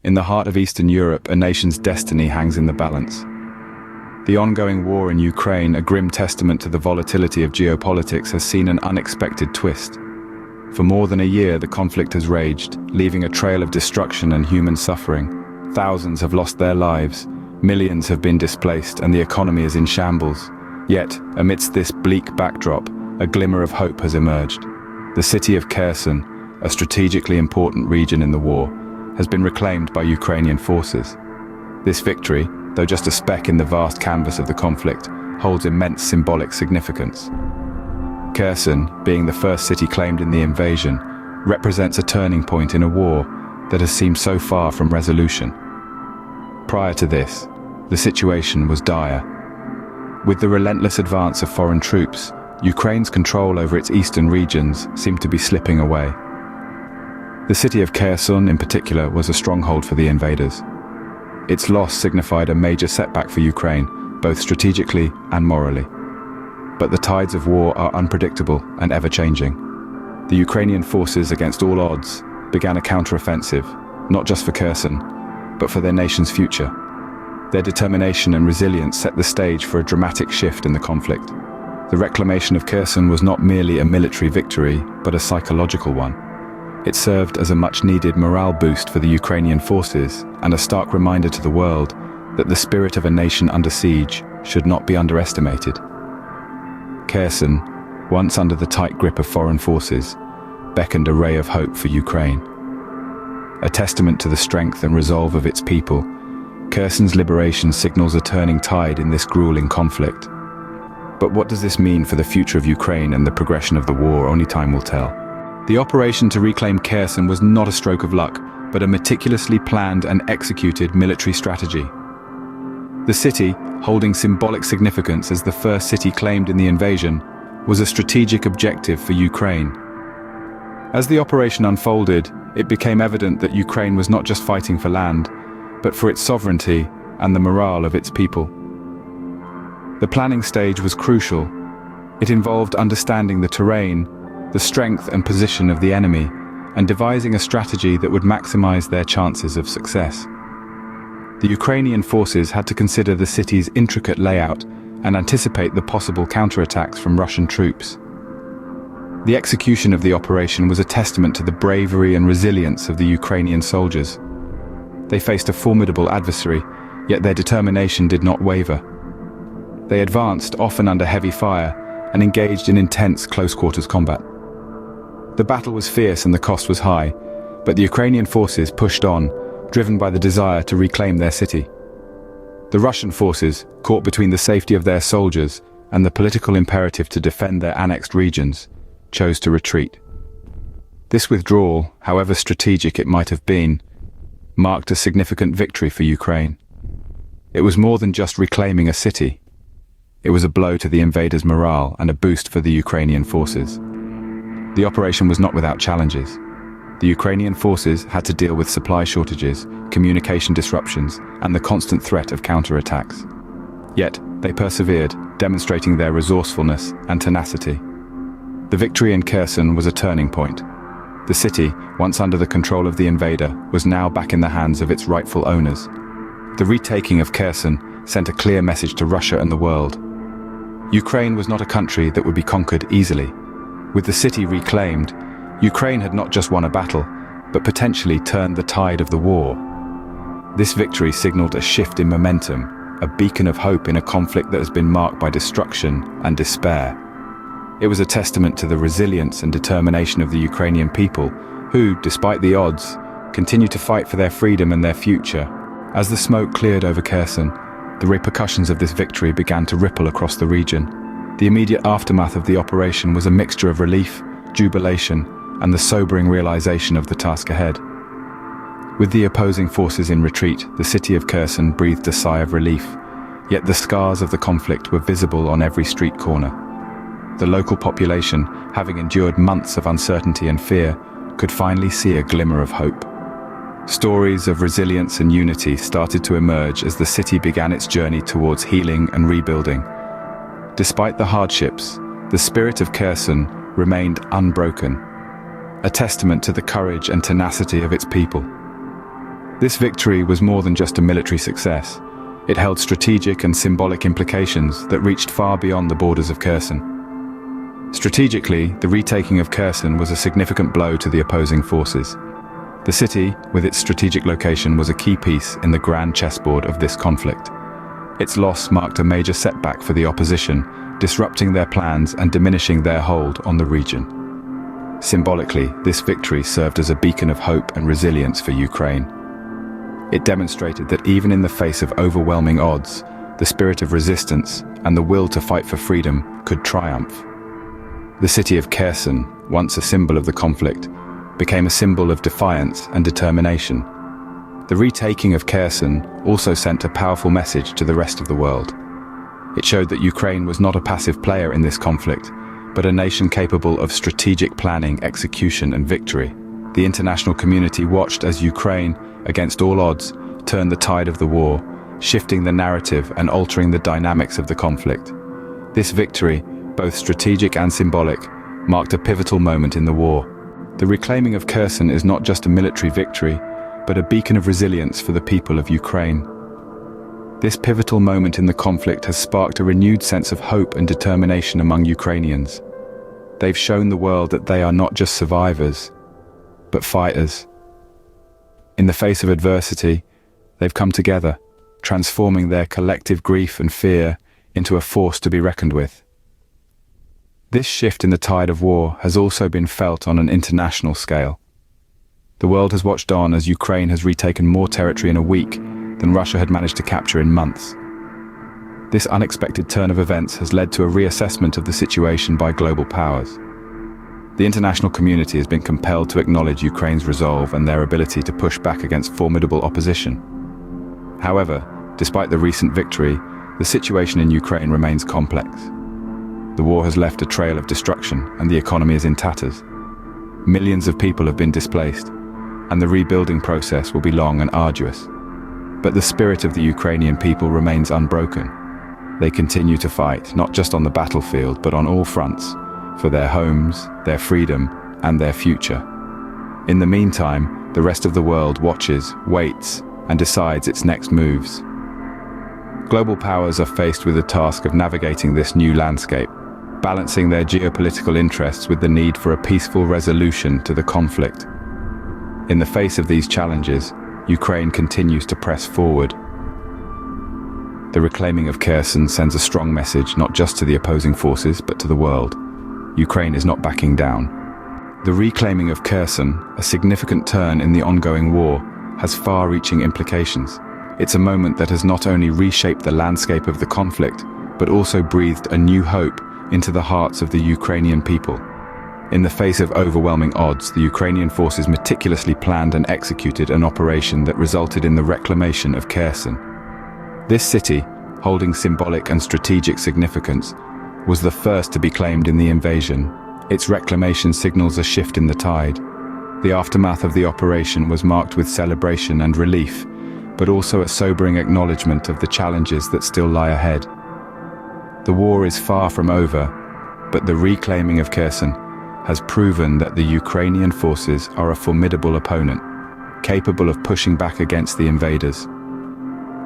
In the heart of Eastern Europe, a nation's destiny hangs in the balance. The ongoing war in Ukraine, a grim testament to the volatility of geopolitics, has seen an unexpected twist. For more than a year, the conflict has raged, leaving a trail of destruction and human suffering. Thousands have lost their lives, millions have been displaced, and the economy is in shambles. Yet, amidst this bleak backdrop, a glimmer of hope has emerged. The city of Kherson, a strategically important region in the war, has been reclaimed by Ukrainian forces. This victory, though just a speck in the vast canvas of the conflict, holds immense symbolic significance. Kherson, being the first city claimed in the invasion, represents a turning point in a war that has seemed so far from resolution. Prior to this, the situation was dire. With the relentless advance of foreign troops, Ukraine's control over its eastern regions seemed to be slipping away. The city of Kherson, in particular, was a stronghold for the invaders. Its loss signified a major setback for Ukraine, both strategically and morally. But the tides of war are unpredictable and ever-changing. The Ukrainian forces, against all odds, began a counter-offensive, not just for Kherson, but for their nation's future. Their determination and resilience set the stage for a dramatic shift in the conflict. The reclamation of Kherson was not merely a military victory, but a psychological one. It served as a much-needed morale boost for the Ukrainian forces and a stark reminder to the world that the spirit of a nation under siege should not be underestimated. Kherson, once under the tight grip of foreign forces, beckoned a ray of hope for Ukraine. A testament to the strength and resolve of its people, Kherson's liberation signals a turning tide in this grueling conflict. But what does this mean for the future of Ukraine and the progression of the war? Only time will tell. The operation to reclaim Kherson was not a stroke of luck, but a meticulously planned and executed military strategy. The city, holding symbolic significance as the first city claimed in the invasion, was a strategic objective for Ukraine. As the operation unfolded, it became evident that Ukraine was not just fighting for land, but for its sovereignty and the morale of its people. The planning stage was crucial. It involved understanding the terrain, the strength and position of the enemy, and devising a strategy that would maximize their chances of success. The Ukrainian forces had to consider the city's intricate layout and anticipate the possible counterattacks from Russian troops. The execution of the operation was a testament to the bravery and resilience of the Ukrainian soldiers. They faced a formidable adversary, yet their determination did not waver. They advanced, often under heavy fire, and engaged in intense close-quarters combat. The battle was fierce and the cost was high, but the Ukrainian forces pushed on, driven by the desire to reclaim their city. The Russian forces, caught between the safety of their soldiers and the political imperative to defend their annexed regions, chose to retreat. This withdrawal, however strategic it might have been, marked a significant victory for Ukraine. It was more than just reclaiming a city. It was a blow to the invaders' morale and a boost for the Ukrainian forces. The operation was not without challenges. The Ukrainian forces had to deal with supply shortages, communication disruptions, and the constant threat of counterattacks. Yet, they persevered, demonstrating their resourcefulness and tenacity. The victory in Kherson was a turning point. The city, once under the control of the invader, was now back in the hands of its rightful owners. The retaking of Kherson sent a clear message to Russia and the world. Ukraine was not a country that would be conquered easily. With the city reclaimed, Ukraine had not just won a battle, but potentially turned the tide of the war. This victory signaled a shift in momentum, a beacon of hope in a conflict that has been marked by destruction and despair. It was a testament to the resilience and determination of the Ukrainian people, who, despite the odds, continue to fight for their freedom and their future. As the smoke cleared over Kherson, the repercussions of this victory began to ripple across the region. The immediate aftermath of the operation was a mixture of relief, jubilation, and the sobering realization of the task ahead. With the opposing forces in retreat, the city of Kherson breathed a sigh of relief, yet the scars of the conflict were visible on every street corner. The local population, having endured months of uncertainty and fear, could finally see a glimmer of hope. Stories of resilience and unity started to emerge as the city began its journey towards healing and rebuilding. Despite the hardships, the spirit of Kherson remained unbroken, a testament to the courage and tenacity of its people. This victory was more than just a military success. It held strategic and symbolic implications that reached far beyond the borders of Kherson. Strategically, the retaking of Kherson was a significant blow to the opposing forces. The city, with its strategic location, was a key piece in the grand chessboard of this conflict. Its loss marked a major setback for the opposition, disrupting their plans and diminishing their hold on the region. Symbolically, this victory served as a beacon of hope and resilience for Ukraine. It demonstrated that even in the face of overwhelming odds, the spirit of resistance and the will to fight for freedom could triumph. The city of Kherson, once a symbol of the conflict, became a symbol of defiance and determination. The retaking of Kherson also sent a powerful message to the rest of the world. It showed that Ukraine was not a passive player in this conflict, but a nation capable of strategic planning, execution, and victory. The international community watched as Ukraine, against all odds, turned the tide of the war, shifting the narrative and altering the dynamics of the conflict. This victory, both strategic and symbolic, marked a pivotal moment in the war. The reclaiming of Kherson is not just a military victory, but a beacon of resilience for the people of Ukraine. This pivotal moment in the conflict has sparked a renewed sense of hope and determination among Ukrainians. They've shown the world that they are not just survivors, but fighters. In the face of adversity, they've come together, transforming their collective grief and fear into a force to be reckoned with. This shift in the tide of war has also been felt on an international scale. The world has watched on as Ukraine has retaken more territory in a week than Russia had managed to capture in months. This unexpected turn of events has led to a reassessment of the situation by global powers. The international community has been compelled to acknowledge Ukraine's resolve and their ability to push back against formidable opposition. However, despite the recent victory, the situation in Ukraine remains complex. The war has left a trail of destruction and the economy is in tatters. Millions of people have been displaced, and the rebuilding process will be long and arduous. But the spirit of the Ukrainian people remains unbroken. They continue to fight, not just on the battlefield, but on all fronts, for their homes, their freedom, and their future. In the meantime, the rest of the world watches, waits, and decides its next moves. Global powers are faced with the task of navigating this new landscape, balancing their geopolitical interests with the need for a peaceful resolution to the conflict. In the face of these challenges, Ukraine continues to press forward. The reclaiming of Kherson sends a strong message not just to the opposing forces, but to the world. Ukraine is not backing down. The reclaiming of Kherson, a significant turn in the ongoing war, has far-reaching implications. It's a moment that has not only reshaped the landscape of the conflict, but also breathed a new hope into the hearts of the Ukrainian people. In the face of overwhelming odds, the Ukrainian forces meticulously planned and executed an operation that resulted in the reclamation of Kherson. This city, holding symbolic and strategic significance, was the first to be claimed in the invasion. Its reclamation signals a shift in the tide. The aftermath of the operation was marked with celebration and relief, but also a sobering acknowledgement of the challenges that still lie ahead. The war is far from over, but the reclaiming of Kherson has proven that the Ukrainian forces are a formidable opponent, capable of pushing back against the invaders.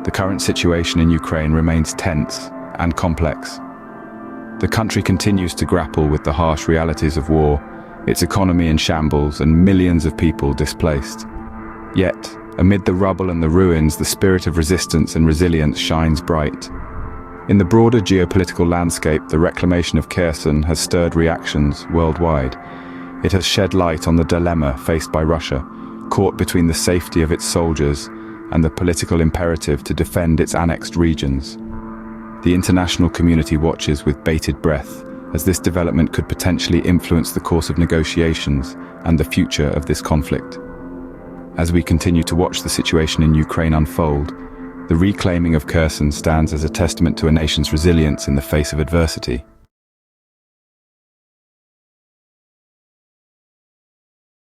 The current situation in Ukraine remains tense and complex. The country continues to grapple with the harsh realities of war, its economy in shambles and millions of people displaced. Yet, amid the rubble and the ruins, the spirit of resistance and resilience shines bright. In the broader geopolitical landscape, the reclamation of Kherson has stirred reactions worldwide. It has shed light on the dilemma faced by Russia, caught between the safety of its soldiers and the political imperative to defend its annexed regions. The international community watches with bated breath, as this development could potentially influence the course of negotiations and the future of this conflict. As we continue to watch the situation in Ukraine unfold, the reclaiming of Kherson stands as a testament to a nation's resilience in the face of adversity.